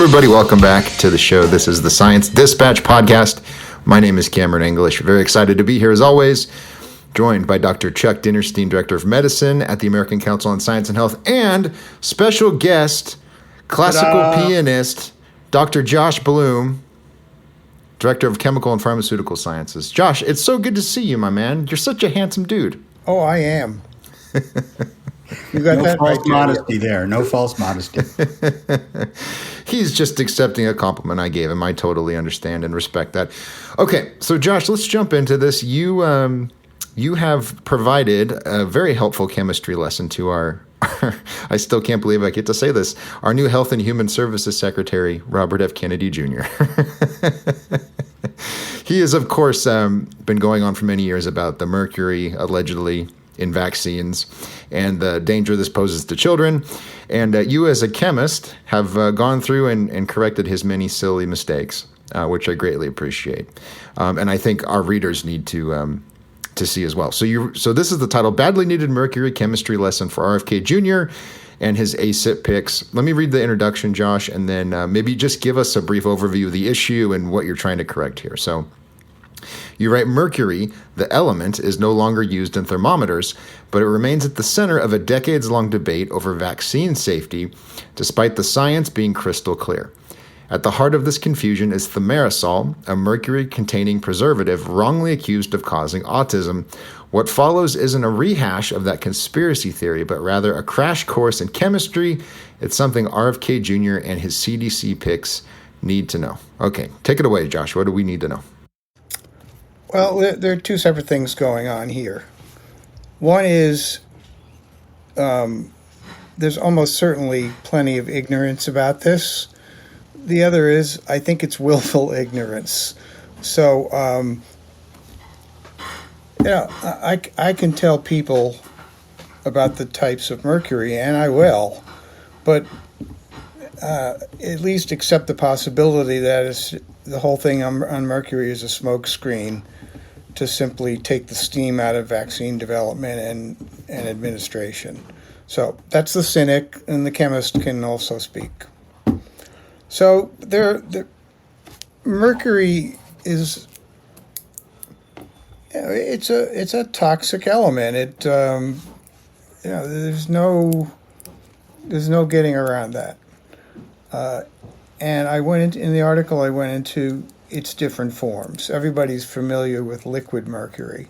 everybody. Welcome back to the show. This is the Science Dispatch podcast. My name is Cameron English. Very excited to be here as always, joined by Dr. Chuck Dinnerstein, Director of Medicine at the American Council on Science and Health, and special guest, classical pianist, Dr. Josh Bloom, Director of Chemical and Pharmaceutical Sciences. Josh, it's so good to see you, my man. You're such a handsome dude. Oh, I am. You got no false modesty there. No false modesty. He's just accepting a compliment I gave him. I totally understand and respect that. Okay, so Josh, let's jump into this. You have provided a very helpful chemistry lesson to our I still can't believe I get to say this, our new Health and Human Services Secretary, Robert F. Kennedy Jr. He has, of course, been going on for many years about the mercury, allegedly, in vaccines and the danger this poses to children. And you as a chemist have gone through and corrected his many silly mistakes, which I greatly appreciate. And I think our readers need to see as well. So this is the title, Badly Needed Mercury Chemistry Lesson for RFK Jr. and his ACIP picks. Let me read the introduction, Josh, and then maybe just give us a brief overview of the issue and what you're trying to correct here. So you write, mercury, the element, is no longer used in thermometers, but it remains at the center of a decades-long debate over vaccine safety, despite the science being crystal clear. At the heart of this confusion is thimerosal, a mercury-containing preservative wrongly accused of causing autism. What follows isn't a rehash of that conspiracy theory, but rather a crash course in chemistry. It's something RFK Jr. and his CDC picks need to know. Okay, take it away, Josh. What do we need to know? Well, there are two separate things going on here. One is there's almost certainly plenty of ignorance about this. The other is, I think it's willful ignorance. So, I can tell people about the types of mercury, and I will, but at least accept the possibility that the whole thing on mercury is a smoke screen to simply take the steam out of vaccine development and administration. So that's the cynic, and the chemist can also speak. So mercury is, it's a toxic element. It there's no getting around that. And I went in the article. I went into its different forms. Everybody's familiar with liquid mercury,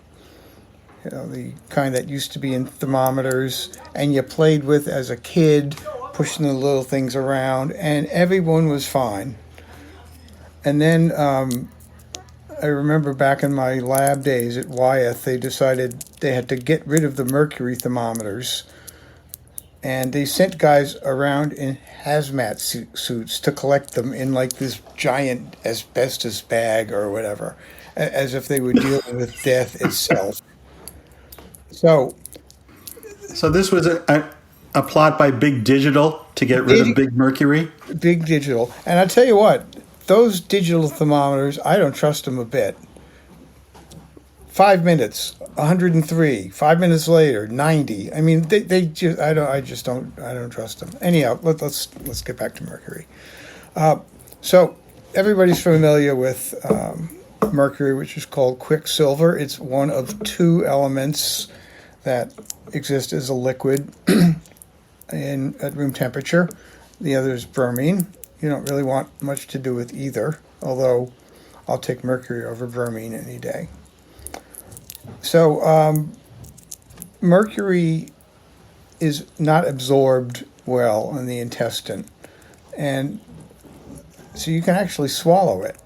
the kind that used to be in thermometers and you played with as a kid, pushing the little things around, and everyone was fine. And then I remember back in my lab days at Wyeth, they decided they had to get rid of the mercury thermometers, and they sent guys around in hazmat suits to collect them in like this giant asbestos bag or whatever, as if they were dealing with death itself. So this was a plot by Big Digital to get rid of Big Mercury? Big Digital. And I tell you what, those digital thermometers, I don't trust them a bit. 5 minutes, 103. 5 minutes later, 90. I mean, they just, I don't trust them. Anyhow, let's get back to mercury. So everybody's familiar with mercury, which is called quicksilver. It's one of two elements that exist as a liquid at room temperature. The other is bromine. You don't really want much to do with either, although I'll take mercury over bromine any day. So mercury is not absorbed well in the intestine, and so you can actually swallow it,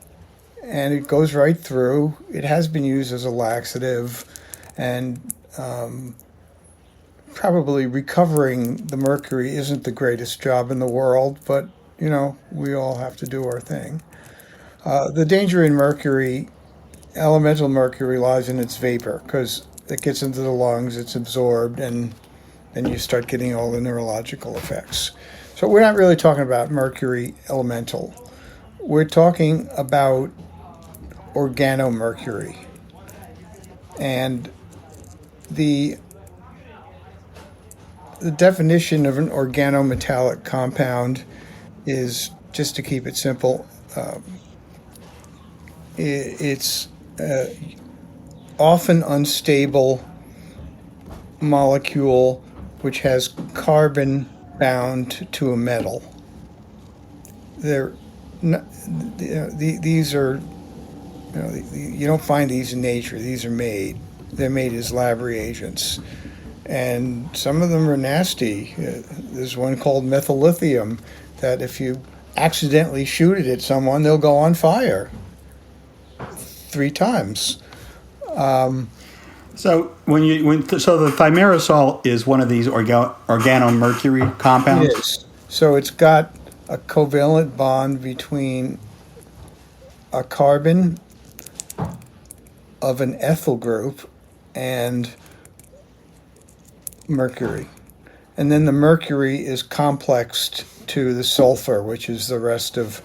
and it goes right through. It has been used as a laxative, and probably recovering the mercury isn't the greatest job in the world, but we all have to do our thing. The danger in mercury, elemental mercury, lies in its vapor, because it gets into the lungs, it's absorbed, and then you start getting all the neurological effects. So we're not really talking about mercury elemental. We're talking about organomercury. And the definition of an organometallic compound is just to keep it simple, it's often unstable molecule which has carbon bound to a metal. They're not, these are, you don't find these in nature. These are made. They're made as lab reagents. And some of them are nasty. There's one called methylithium that if you accidentally shoot it at someone, they'll go on fire 3 times. So so the thimerosal is one of these organomercury compounds. It is. So it's got a covalent bond between a carbon of an ethyl group and mercury. And then the mercury is complexed to the sulfur, which is the rest of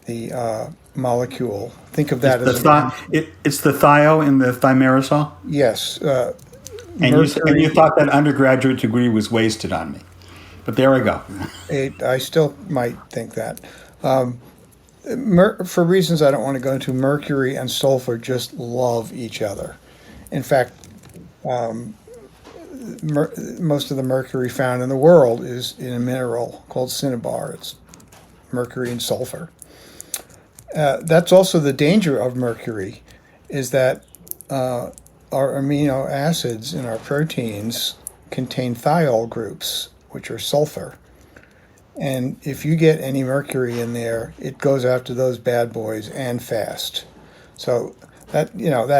the molecule. Think of that It's as it's the thio in the thimerosal. yes. And you thought that undergraduate degree was wasted on me, but there I go. I still might think that. For reasons I don't want to go into, mercury and sulfur just love each other. In fact, most of the mercury found in the world is in a mineral called cinnabar. It's mercury and sulfur. That's also the danger of mercury, is that our amino acids in our proteins contain thiol groups, which are sulfur. And if you get any mercury in there, it goes after those bad boys and fast. So that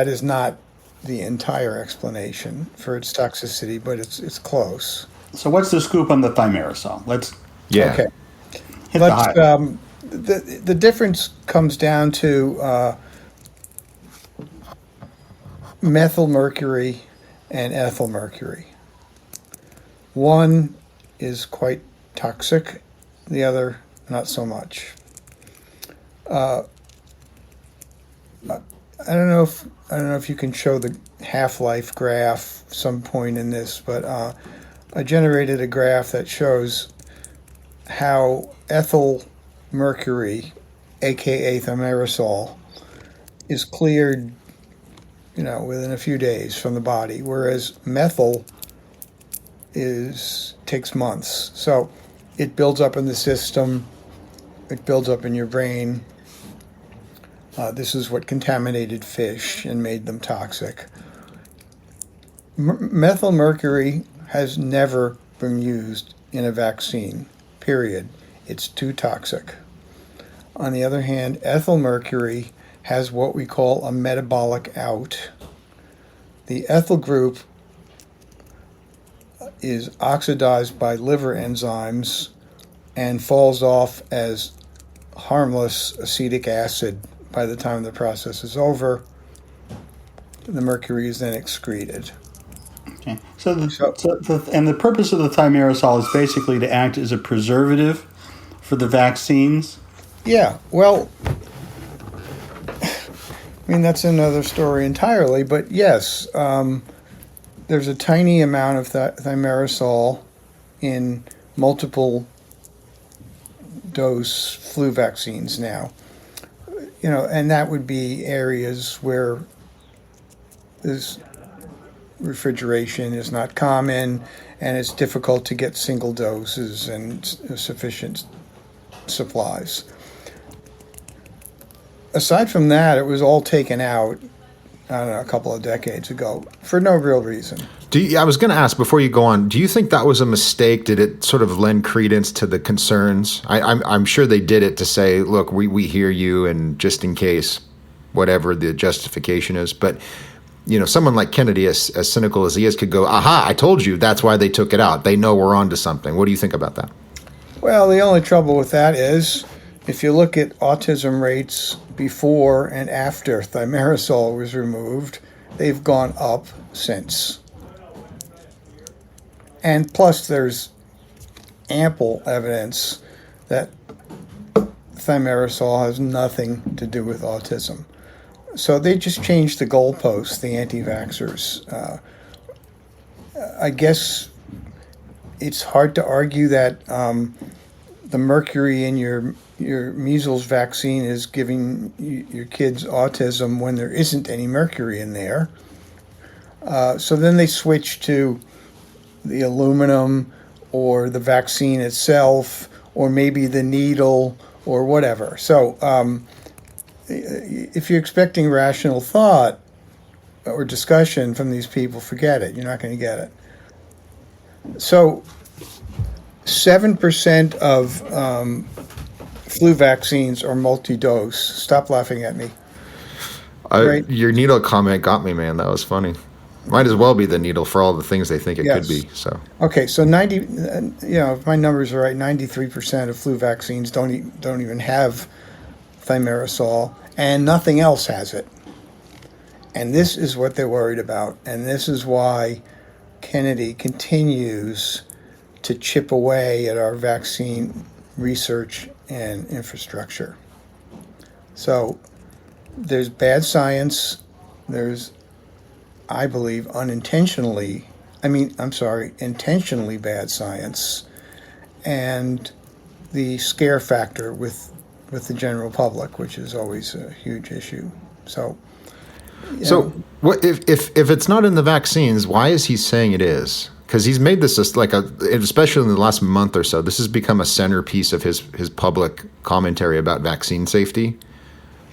is not the entire explanation for its toxicity, but it's close. So what's the scoop on the thimerosal? Let's Okay. hit the high. The difference comes down to methyl mercury and ethyl mercury. One is quite toxic, the other not so much. I don't know if you can show the half-life graph some point in this, but I generated a graph that shows how ethyl mercury, aka thimerosal, is cleared, within a few days from the body, whereas methyl takes months. So it builds up in the system, it builds up in your brain. This is what contaminated fish and made them toxic. Methyl mercury has never been used in a vaccine, period. It's too toxic. On the other hand, ethyl mercury has what we call a metabolic out. The ethyl group is oxidized by liver enzymes and falls off as harmless acetic acid by the time the process is over. The mercury is then excreted. Okay. And the purpose of the thimerosal is basically to act as a preservative for the vaccines. Yeah, well, that's another story entirely, but yes, there's a tiny amount of thimerosal in multiple dose flu vaccines now. And that would be areas where this refrigeration is not common and it's difficult to get single doses and sufficient supplies. Aside from that, it was all taken out, I don't know, a couple of decades ago for no real reason. I was going to ask before you go on, do you think that was a mistake? Did it sort of lend credence to the concerns? I'm sure they did it to say, look, we hear you, and just in case, whatever the justification is. But, someone like Kennedy, as cynical as he is, could go, aha, I told you, that's why they took it out. They know we're onto something. What do you think about that? Well, the only trouble with that is if you look at autism rates before and after thimerosal was removed, they've gone up since. And plus, there's ample evidence that thimerosal has nothing to do with autism. So they just changed the goalposts, the anti-vaxxers. I guess it's hard to argue that the mercury in your your measles vaccine is giving your kids autism when there isn't any mercury in there. So then they switch to the aluminum or the vaccine itself or maybe the needle or whatever. So if you're expecting rational thought or discussion from these people, forget it. You're not going to get it. So 7% of flu vaccines are multi-dose. Stop laughing at me. Right? Your needle comment got me, man. That was funny. Might as well be the needle for all the things they think it Yes. could be. So Okay, so 90, if my numbers are right, 93% of flu vaccines don't even have thimerosal, and nothing else has it. And this is what they're worried about, and this is why Kennedy continues to chip away at our vaccine research and infrastructure. So there's bad science, there's, I believe, intentionally bad science, and the scare factor with the general public, which is always a huge issue. So what if it's not in the vaccines? Why is he saying it is? Because he's made this especially in the last month or so, this has become a centerpiece of his public commentary about vaccine safety.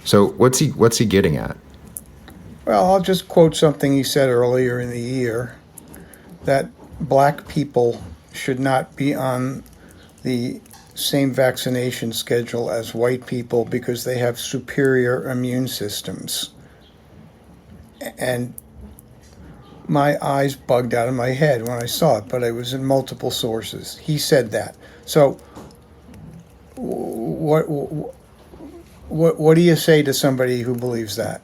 So what's he getting at? Well, I'll just quote something he said earlier in the year, that black people should not be on the same vaccination schedule as white people because they have superior immune systems. And my eyes bugged out of my head when I saw it, but it was in multiple sources. He said that. So what do you say to somebody who believes that?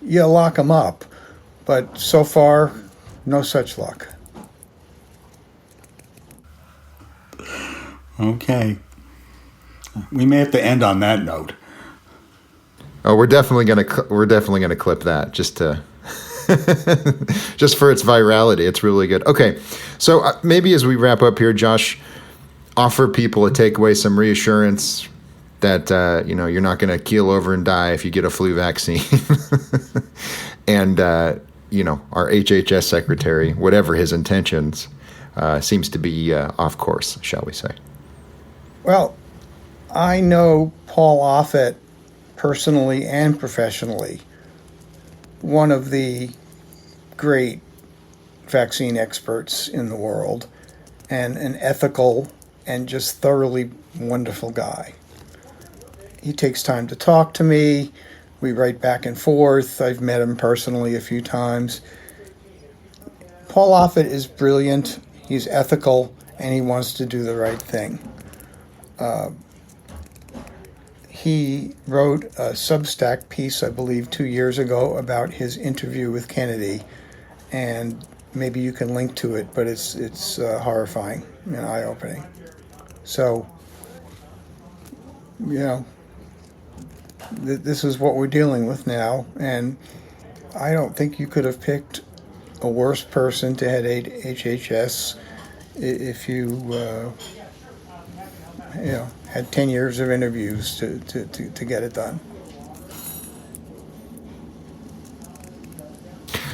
You lock them up, but so far, no such luck. Okay. We may have to end on that note. Oh, we're definitely gonna clip that just to just for its virality. It's really good. Okay, so maybe as we wrap up here, Josh, offer people a takeaway, some reassurance that you're not going to keel over and die if you get a flu vaccine, and our HHS secretary, whatever his intentions, seems to be off course, shall we say? Well, I know Paul Offit personally and professionally, one of the great vaccine experts in the world, and an ethical and just thoroughly wonderful guy. He takes time to talk to me. We write back and forth. I've met him personally a few times. Paul Offit is brilliant. He's ethical, and he wants to do the right thing. He wrote a Substack piece, I believe, 2 years ago about his interview with Kennedy, and maybe you can link to it, but it's horrifying and eye-opening. So, this is what we're dealing with now, and I don't think you could have picked a worse person to head HHS if you had 10 years of interviews to get it done.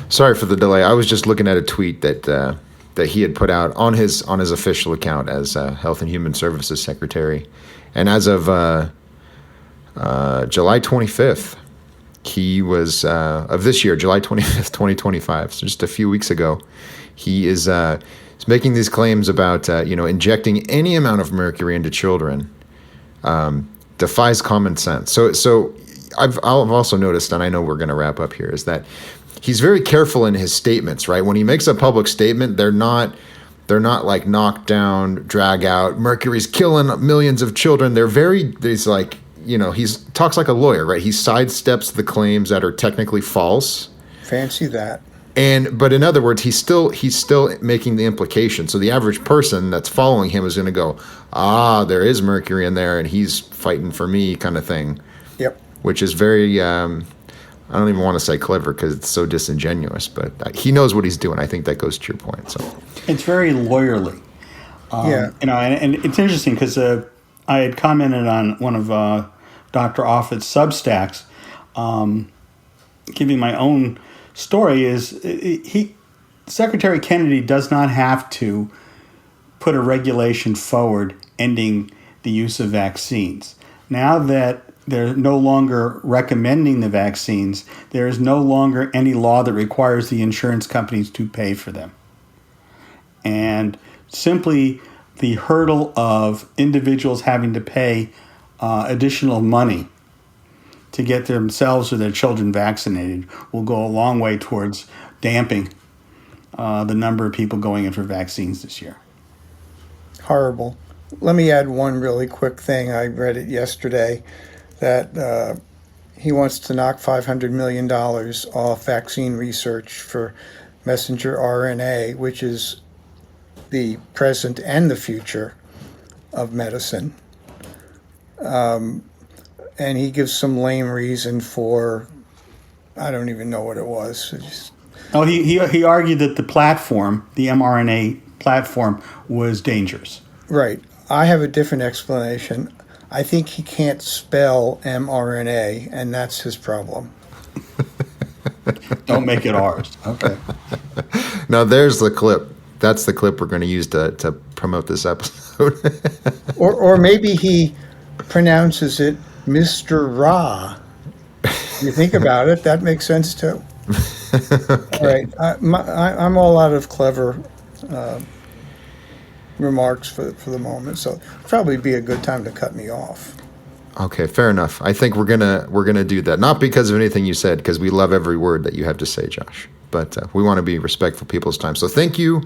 Sorry for the delay. I was just looking at a tweet that he had put out on his official account as Health and Human Services Secretary, and as of July 25th, he was of this year, July 25th, 2025. So just a few weeks ago, he is making these claims about injecting any amount of mercury into children. Defies common sense. So I've also noticed, and I know we're going to wrap up here, is that he's very careful in his statements, right? When he makes a public statement, they're not like knock down, drag out, mercury's killing millions of children. He's like, he talks like a lawyer, right? He sidesteps the claims that are technically false. Fancy that. But in other words, he's still making the implication. So the average person that's following him is going to go, there is mercury in there, and he's fighting for me, kind of thing. Yep. Which is very, I don't even want to say clever because it's so disingenuous, but he knows what he's doing. I think that goes to your point. So it's very lawyerly. Yeah. And it's interesting because I had commented on one of Dr. Offit's Substacks, giving my own story, is Secretary Kennedy does not have to put a regulation forward ending the use of vaccines. Now that they're no longer recommending the vaccines, there is no longer any law that requires the insurance companies to pay for them. And simply the hurdle of individuals having to pay additional money to get themselves or their children vaccinated will go a long way towards damping the number of people going in for vaccines this year. Horrible. Let me add one really quick thing. I read it yesterday that he wants to knock $500 million off vaccine research for messenger RNA, which is the present and the future of medicine. And he gives some lame reason for, I don't even know what it was. He argued that the platform, the mRNA platform, was dangerous. Right. I have a different explanation. I think he can't spell mRNA, and that's his problem. Don't make it ours. Okay. Now there's the clip. That's the clip we're going to use to promote this episode. or maybe he pronounces it Mr. Ra. You think about it, that makes sense too. Okay. All right. I'm all out of clever remarks for the moment, so probably be a good time to cut me off. Okay, fair enough. I think we're gonna do that, not because of anything you said, because we love every word that you have to say, Josh. But we want to be respectful of people's time. So thank you,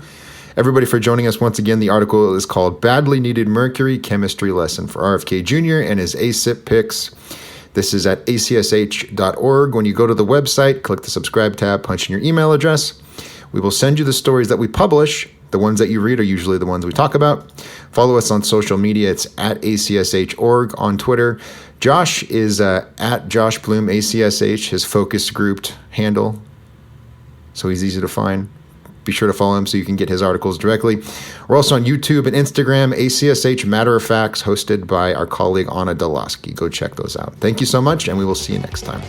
everybody, for joining us once again. The article is called "Badly Needed Mercury Chemistry Lesson for RFK Jr. and His ASIP Picks." This is at acsh.org. When you go to the website, click the subscribe tab, punch in your email address. We will send you the stories that we publish. The ones that you read are usually the ones we talk about. Follow us on social media. It's at ACSH.org on Twitter. Josh is at Josh Bloom ACSH, his focus grouped handle. So he's easy to find. Be sure to follow him so you can get his articles directly. We're also on YouTube and Instagram, ACSH Matter of Facts, hosted by our colleague Anna Delaski. Go check those out. Thank you so much, and we will see you next time.